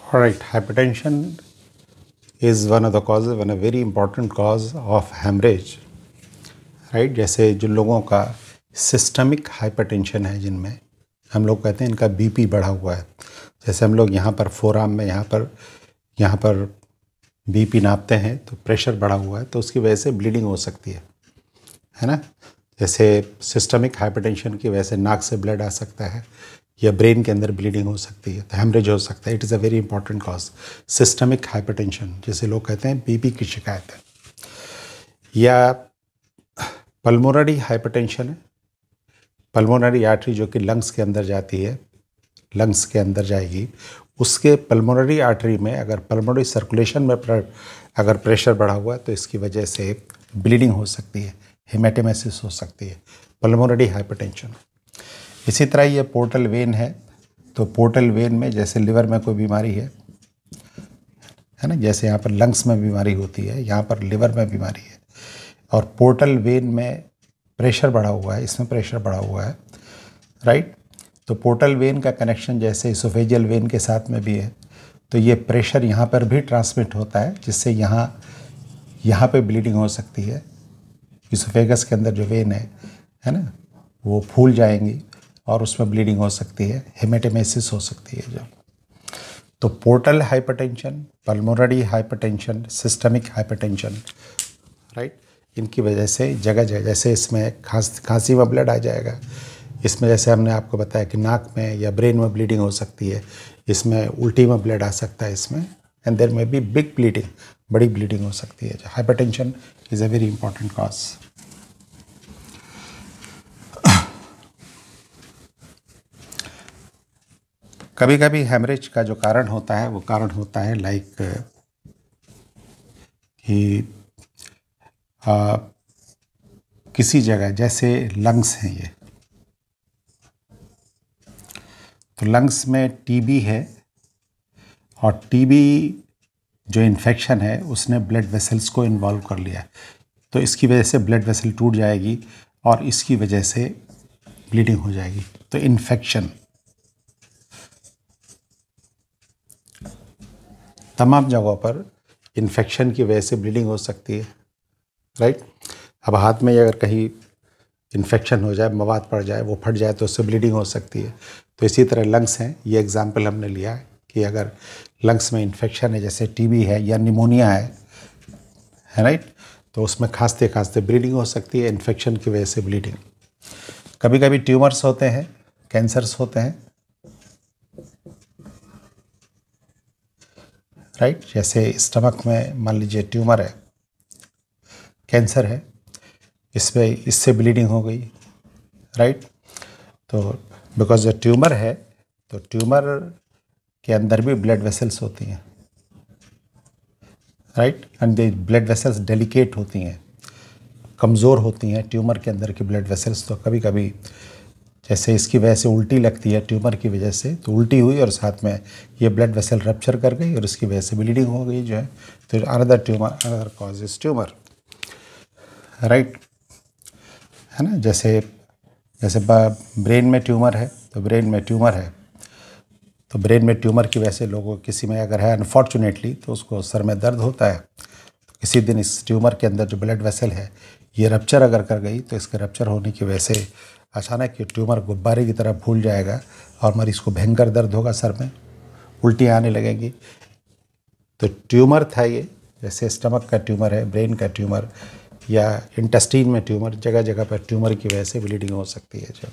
All right, hypertension is one of the causes, one a very important cause of hemorrhage, right? जैसे जो लोगों का systemic hypertension है, जिनमें हम लोग कहते हैं इनका बीपी बढ़ा हुआ है। जैसे हम लोग यहाँ पर फोरआर्म में यहाँ पर बीपी नापते हैं तो प्रेशर बढ़ा हुआ है, तो उसकी वजह से ब्लीडिंग हो सकती है ना। जैसे सिस्टमिक हाइपरटेंशन की वजह से नाक से ब्लड आ सकता है या ब्रेन के अंदर ब्लीडिंग हो सकती है, तो हेमरेज हो सकता है। It is a very important cause systemic hypertension, जिसे लोग कहते हैं बीपी की शिकायत है। या पल्मोनरी हाइपरटेंशन है। पल्मोनरी आर्टरी जो कि लंग्स के अंदर जाती है, लंग्स के अंदर जाएगी, उसके पल्मोनरी आर्टरी में अगर पल्मोनरी सर्कुलेशन में अगर प्रेशर बढ़ा हुआ है तो इसकी वजह से ब्लीडिंग हो सकती है, हेमेटेमेसिस हो सकती है, पल्मोनरी हाइपरटेंशन। इसी तरह ये पोर्टल वेन है, तो पोर्टल वेन में जैसे लिवर में कोई बीमारी है ना, जैसे यहाँ पर लंग्स में बीमारी होती है, यहाँ पर लिवर में बीमारी है, और पोर्टल वेन में प्रेशर बढ़ा हुआ है, इसमें प्रेशर बढ़ा हुआ है, राइट। तो पोर्टल वेन का कनेक्शन जैसे इसोफेजियल वेन के साथ में भी है, तो ये प्रेशर यहाँ पर भी ट्रांसमिट होता है, जिससे यहाँ पे ब्लीडिंग हो सकती है। इसोफेगस के अंदर जो वेन है ना, वो फूल जाएंगी और उसमें ब्लीडिंग हो सकती है, हेमेटेमेसिस हो सकती है जो। तो portal hypertension, pulmonary hypertension, systemic hypertension, right, इनकी वजह से जगह जगह, जैसे इसमें खांसी में ब्लड आ जाएगा, इसमें जैसे हमने आपको बताया कि नाक में या ब्रेन में ब्लीडिंग हो सकती है, इसमें उल्टी में ब्लड आ सकता है इसमें, एंड देयर में बी बिग ब्लीडिंग, बड़ी ब्लीडिंग हो सकती है। Hypertension is a very important cause. कभी कभी हेमरेज का जो कारण होता है वो कारण होता है लाइक कि किसी जगह, जैसे लंग्स हैं ये, तो लंग्स में टीबी है, और टीबी जो इन्फेक्शन है उसने ब्लड वेसल्स को इन्वॉल्व कर लिया, तो इसकी वजह से ब्लड वेसल टूट जाएगी और इसकी वजह से ब्लीडिंग हो जाएगी। तो इन्फेक्शन तमाम जगहों पर इन्फेक्शन की वजह से ब्लीडिंग हो सकती है, राइट। अब हाथ में अगर कहीं इन्फेक्शन हो जाए, मवाद पड़ जाए, वो फट जाए, तो उससे ब्लीडिंग हो सकती है। तो इसी तरह लंग्स हैं, ये एग्जाम्पल हमने लिया है कि अगर लंग्स में इन्फेक्शन है, जैसे टीबी है या निमोनिया है राइट, तो उसमें खांसते खांसते ब्लीडिंग हो सकती है, इन्फेक्शन की वजह से ब्लीडिंग। कभी कभी ट्यूमर्स होते हैं, कैंसर्स होते हैं, राइट। जैसे स्टमक में मान लीजिए ट्यूमर है, कैंसर है, इससे ब्लीडिंग हो गई, राइट। तो बिकॉज जो ट्यूमर है, तो ट्यूमर के अंदर भी ब्लड वेसल्स होती हैं, right, and the blood vessels delicate होती हैं, कमज़ोर होती हैं ट्यूमर के अंदर की ब्लड वेसल्स। तो कभी कभी जैसे इसकी वजह से उल्टी लगती है ट्यूमर की वजह से, तो उल्टी हुई और साथ में ये ब्लड वेसल रप्चर कर गई और इसकी वजह से ब्लीडिंग हो गई जो है। तो another tumour, another cause is tumour, right, है ना। जैसे ब्रेन में ट्यूमर है, तो ब्रेन में ट्यूमर है, तो ब्रेन में ट्यूमर की वजह से लोगों, किसी में अगर है अनफॉर्चुनेटली, तो उसको सर में दर्द होता है, तो किसी दिन इस ट्यूमर के अंदर जो ब्लड वेसल है ये रप्चर अगर कर गई, तो इसके रप्चर होने की वजह से अचानक ये ट्यूमर गुब्बारे की तरह फूल जाएगा और मरीज़ को भयंकर दर्द होगा, सर में उल्टी आने लगेगी। तो ट्यूमर था ये, जैसे स्टमक का ट्यूमर है, ब्रेन का ट्यूमर या इंटेस्टाइन में ट्यूमर, जगह जगह पर ट्यूमर की वजह से ब्लीडिंग हो सकती है जब,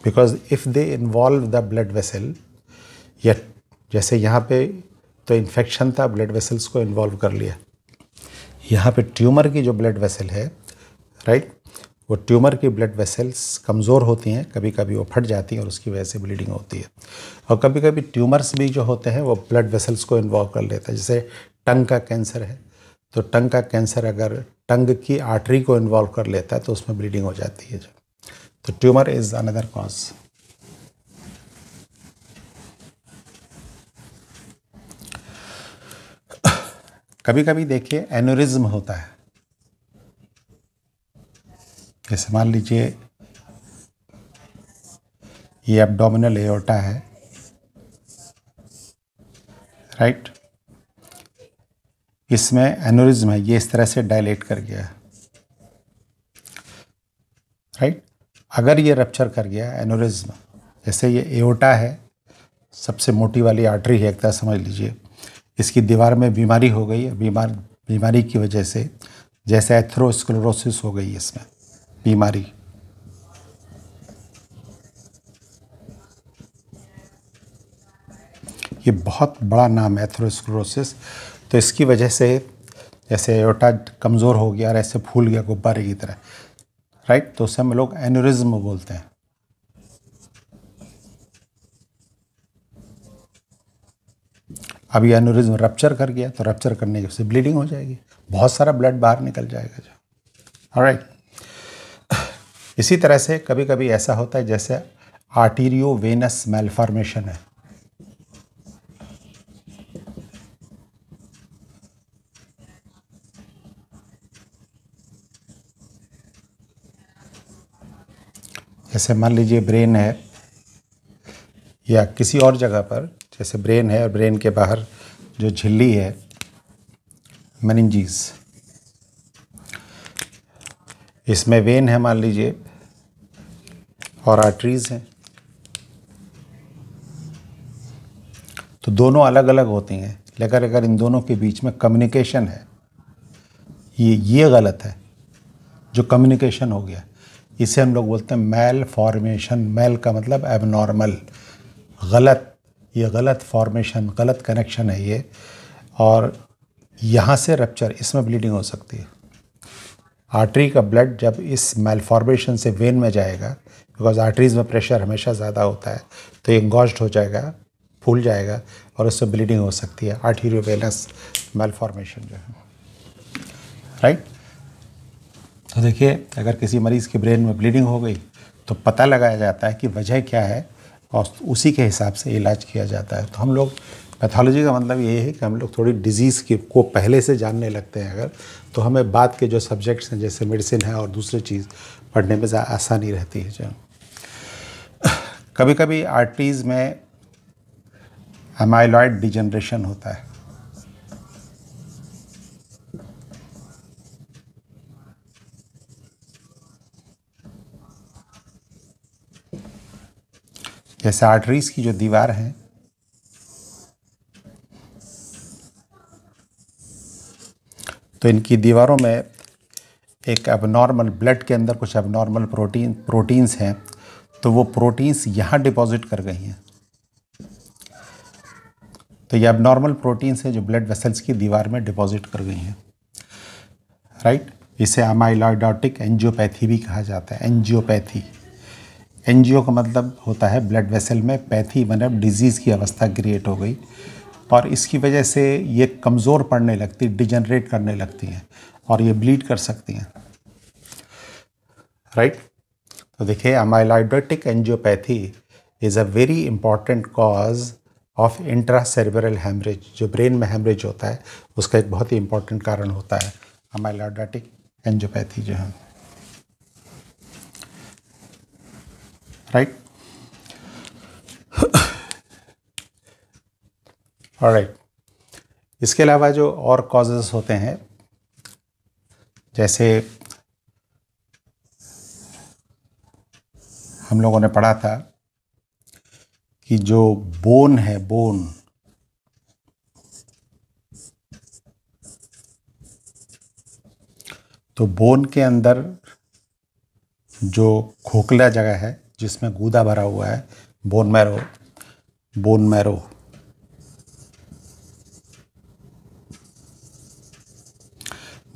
because if they involve the blood vessel, या जैसे यहाँ पे तो इन्फेक्शन था, ब्लड वेसल्स को इन्वॉल्व कर लिया, यहाँ पे ट्यूमर की जो ब्लड वेसल है, राइट, वो ट्यूमर की ब्लड वेसल्स कमज़ोर होती हैं, कभी कभी वो फट जाती हैं और उसकी वजह से ब्लीडिंग होती है। और कभी कभी ट्यूमर्स भी जो होते हैं वो ब्लड वेसल्स को इन्वॉल्व कर लेता है, जैसे टंग का कैंसर है, तो टंग का कैंसर अगर टंग की आर्टरी को इन्वॉल्व कर लेता है तो उसमें ब्लीडिंग हो जाती है जो। तो ट्यूमर इज़ अनदर कॉज। कभी कभी देखिए एन्यूरिज्म होता है, जैसे मान लीजिए ये एब्डोमिनल एओर्टा है, राइट। इसमें एनोरिज्म है, ये इस तरह से डायलेट कर गया, राइट। अगर ये रप्चर कर गया एनोरिज्म, जैसे ये एओर्टा है, सबसे मोटी वाली आर्टरी है एक तरह समझ लीजिए, इसकी दीवार में बीमारी हो गई है, बीमारी की वजह से जैसे एथेरोस्क्लेरोसिस हो गई इसमें बीमारी, ये बहुत बड़ा नाम है एथेरोस्क्लेरोसिस। तो इसकी वजह से जैसे एओर्टा कमज़ोर हो गया और ऐसे फूल गया गुब्बारे की तरह, राइट, तो उसे हम लोग एन्यूरिज्म बोलते हैं। अब ये एन्यूरिज्म रप्चर कर गया तो रप्चर करने से ब्लीडिंग हो जाएगी, बहुत सारा ब्लड बाहर निकल जाएगा। ऑलराइट। इसी तरह से कभी कभी ऐसा होता है जैसे आर्टीरियो वेनस मैलफॉर्मेशन है, जैसे मान लीजिए ब्रेन है या किसी और जगह पर, जैसे ब्रेन है और ब्रेन के बाहर जो झिल्ली है मेनिंजीज, इसमें वेन है मान लीजिए और आर्टरीज हैं, तो दोनों अलग अलग होती हैं, लेकिन अगर इन दोनों के बीच में कम्युनिकेशन है, ये गलत है जो कम्युनिकेशन हो गया, इसे हम लोग बोलते हैं मैल फॉर्मेशन। मैल का मतलब एबनॉर्मल, गलत, ये गलत फॉर्मेशन, गलत कनेक्शन है ये, और यहाँ से रप्चर, इसमें ब्लीडिंग हो सकती है। आर्टरी का ब्लड जब इस मैलफॉर्मेशन से वेन में जाएगा, बिकॉज आर्टरीज में प्रेशर हमेशा ज़्यादा होता है, तो ये इंगॉज्ड हो जाएगा, फूल जाएगा और उससे ब्लीडिंग हो सकती है, आर्टीरियोवेनस मैलफॉर्मेशन जो है, राइट। तो देखिए अगर किसी मरीज़ के ब्रेन में ब्लीडिंग हो गई तो पता लगाया जाता है कि वजह क्या है और उसी के हिसाब से इलाज किया जाता है। तो हम लोग पैथोलॉजी का मतलब ये है कि हम लोग थोड़ी डिजीज़ को पहले से जानने लगते हैं अगर, तो हमें बाद के जो सब्जेक्ट्स हैं जैसे मेडिसिन है और दूसरी चीज़ पढ़ने में आसानी रहती है। जो कभी कभी आर्टरीज़ में एमाइलॉइड डिजनरेशन होता है, जैसे आर्टरीज की जो दीवार है तो इनकी दीवारों में एक एबनॉर्मल, ब्लड के अंदर कुछ एबनॉर्मल प्रोटीन्स हैं, तो वो प्रोटीन्स यहाँ डिपॉजिट कर गई हैं। तो ये एबनॉर्मल प्रोटीन्स हैं जो ब्लड वेसल्स की दीवार में डिपॉजिट कर गई हैं, राइट। इसे अमाइलॉइडोटिक एंजियोपैथी भी कहा जाता है। एंजियोपैथी, एंजियो का मतलब होता है ब्लड वेसल में, पैथी मतलब डिजीज़ की अवस्था क्रिएट हो गई और इसकी वजह से ये कमज़ोर पड़ने लगती, डिजनरेट करने लगती हैं और ये ब्लीड कर सकती हैं, राइट। तो देखिए amyloidotic angiopathy is a very important cause of intracerebral haemorrhage. जो ब्रेन में हेमरेज होता है उसका एक बहुत ही इंपॉर्टेंट कारण होता है अमाइलॉइडोटिक एंजियोपैथी जो है, राइट। ऑलराइट। इसके अलावा जो और कॉजेज़ होते हैं, जैसे हम लोगों ने पढ़ा था कि जो बोन है, बोन, तो बोन के अंदर जो खोखला जगह है जिसमें गूदा भरा हुआ है, बोन मैरो, बोन मैरो,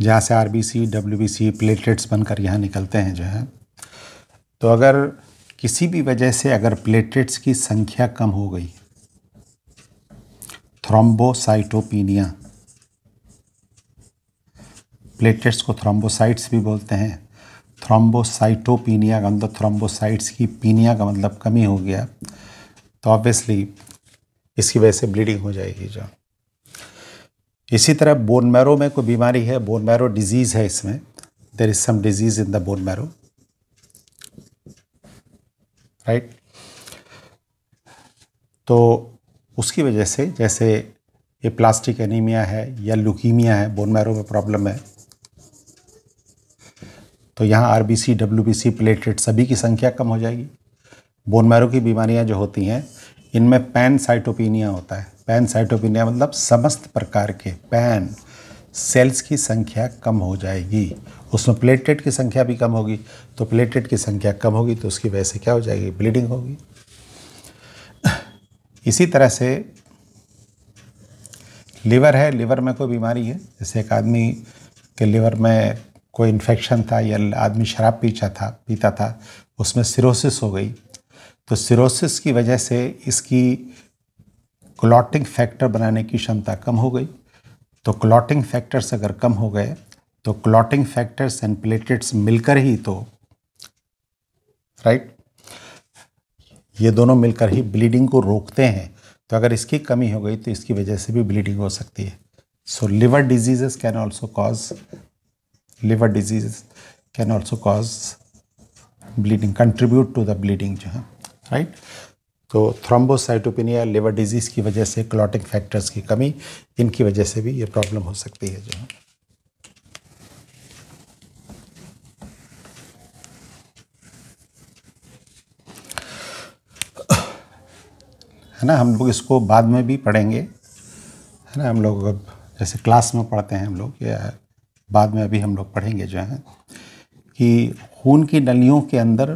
जहाँ से आरबीसी, डब्ल्यूबीसी, प्लेटलेट्स बनकर यहाँ निकलते हैं जो है। तो अगर किसी भी वजह से अगर प्लेटलेट्स की संख्या कम हो गई, थ्रोम्बोसाइटोपिनिया, प्लेटलेट्स को थ्रोम्बोसाइट्स भी बोलते हैं। थ्रोम्बोसाइटोपिनिया का मतलब थ्रोम्बोसाइट्स की, पीनिया का मतलब कमी हो गया, तो ऑब्वियसली इसकी वजह से ब्लीडिंग हो जाएगी जो। इसी तरह बोन मैरो में कोई बीमारी है, बोन मैरो डिजीज़ है, इसमें there is some disease in the bone marrow, right. तो उसकी वजह से जैसे प्लास्टिक एनीमिया है या ल्यूकीमिया है, बोन मैरो में प्रॉब्लम है, तो यहाँ आरबीसी, डब्ल्यूबीसी, प्लेटलेट सभी की संख्या कम हो जाएगी। बोन मैरो की बीमारियाँ जो होती हैं इनमें पैनसाइटोपिनिया होता है। पैनसाइटोपिनिया मतलब समस्त प्रकार के पैन सेल्स की संख्या कम हो जाएगी, उसमें प्लेटलेट की संख्या भी कम होगी, तो प्लेटलेट की संख्या कम होगी तो उसकी वजह से क्या हो जाएगी, ब्लीडिंग होगी। इसी तरह से लिवर है, लिवर में कोई बीमारी है, जैसे एक आदमी के लिवर में कोई इन्फेक्शन था या आदमी शराब पीता था, उसमें सिरोसिस हो गई, तो सिरोसिस की वजह से इसकी क्लॉटिंग फैक्टर बनाने की क्षमता कम हो गई। तो क्लॉटिंग फैक्टर्स अगर कम हो गए तो क्लॉटिंग फैक्टर्स एंड प्लेटलेट्स मिलकर ही तो राइट ये दोनों मिलकर ही ब्लीडिंग को रोकते हैं। तो अगर इसकी कमी हो गई तो इसकी वजह से भी ब्लीडिंग हो सकती है। So liver diseases can also cause bleeding, contribute to the bleeding जो है, राइट। तो थ्रोम्बोसाइटोपिनिया, लिवर डिजीज़ की वजह से, क्लॉटिंग फैक्टर्स की कमी, इनकी वजह से भी ये प्रॉब्लम हो सकती है जो है ना। हम लोग इसको बाद में भी पढ़ेंगे, है ना। हम लोग अब जैसे क्लास में पढ़ते हैं हम लोग, या बाद में अभी हम लोग पढ़ेंगे जो है कि खून की नलियों के अंदर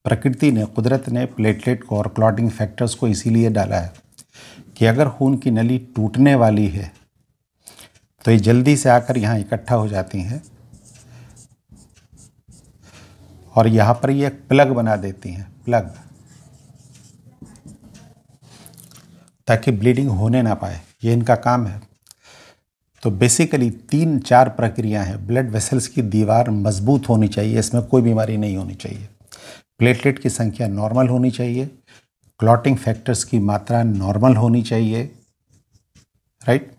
प्रकृति ने, कुदरत ने प्लेटलेट को और क्लॉटिंग फैक्टर्स को इसीलिए डाला है कि अगर खून की नली टूटने वाली है तो ये जल्दी से आकर यहाँ इकट्ठा हो जाती हैं और यहाँ पर ये एक प्लग बना देती हैं, प्लग, ताकि ब्लीडिंग होने ना पाए, ये इनका काम है। तो बेसिकली 3-4 प्रक्रिया हैं। ब्लड वेसल्स की दीवार मजबूत होनी चाहिए, इसमें कोई बीमारी नहीं होनी चाहिए। प्लेटलेट की संख्या नॉर्मल होनी चाहिए, क्लॉटिंग फैक्टर्स की मात्रा नॉर्मल होनी चाहिए, राइट,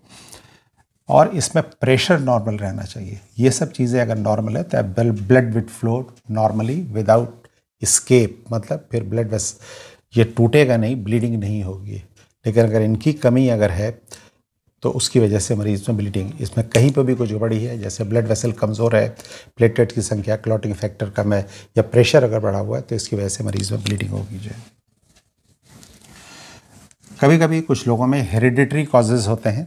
और इसमें प्रेशर नॉर्मल रहना चाहिए। ये सब चीज़ें अगर नॉर्मल है तो blood will flow normally without escape, मतलब फिर ब्लड वेस ये टूटेगा नहीं, ब्लीडिंग नहीं होगी। लेकिन अगर इनकी कमी अगर है तो उसकी वजह से मरीज में ब्लीडिंग, इसमें कहीं पर भी कुछ गड़बड़ी है, जैसे ब्लड वेसल कमज़ोर है, प्लेटलेट की संख्या, क्लॉटिंग फैक्टर कम है, या प्रेशर अगर बढ़ा हुआ है, तो इसकी वजह से मरीज में ब्लीडिंग होगी जो है। कभी कभी कुछ लोगों में हेरिडिटरी कॉजेज़ होते हैं।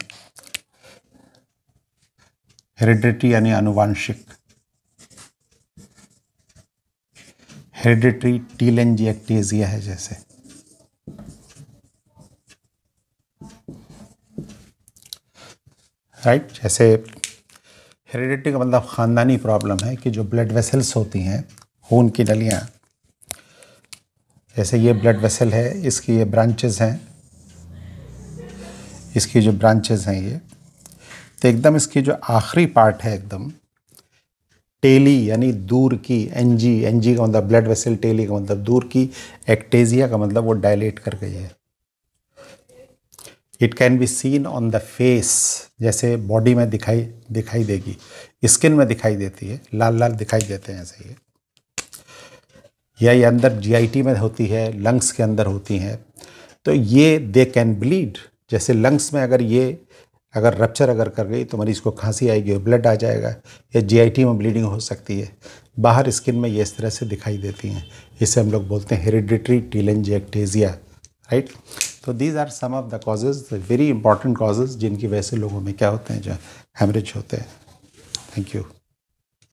हेरिडिटरी यानी आनुवांशिक, हेरिडिटरी टीलेंजिएक्टेजिया है जैसे, राइट। जैसे हेरिडिटरी का मतलब ख़ानदानी प्रॉब्लम है कि जो ब्लड वेसल्स होती हैं, खून की नलियाँ, जैसे ये ब्लड वेसल है, इसकी ये ब्रांचेस हैं, इसकी जो ब्रांचेस हैं ये, तो एकदम इसकी जो आखिरी पार्ट है एकदम टेली यानी दूर की, एनजी का मतलब ब्लड वेसल, टेली का मतलब दूर की, एक्टेजिया का मतलब वो डायलेट कर गई है। It can be seen on the face, जैसे बॉडी में दिखाई देगी, स्किन में दिखाई देती है, लाल लाल दिखाई देते हैं ऐसे या ये अंदर जीआईटी में होती है, लंग्स के अंदर होती हैं, तो ये दे कैन ब्लीड। जैसे लंग्स में अगर रप्चर अगर कर गई तो मरीज़ को खांसी आएगी और ब्लड आ जाएगा, या जीआईटी में ब्लीडिंग हो सकती है। बाहर स्किन में ये इस तरह से दिखाई देती हैं, इसे हम लोग बोलते हैं हेरिडिटरी टीलेंजिएक्टेजिया, राइट। तो these are some of the causes, very important causes, जिनकी वजह से लोगों में क्या होते हैं, जो हेमरेज होते हैं। Thank you.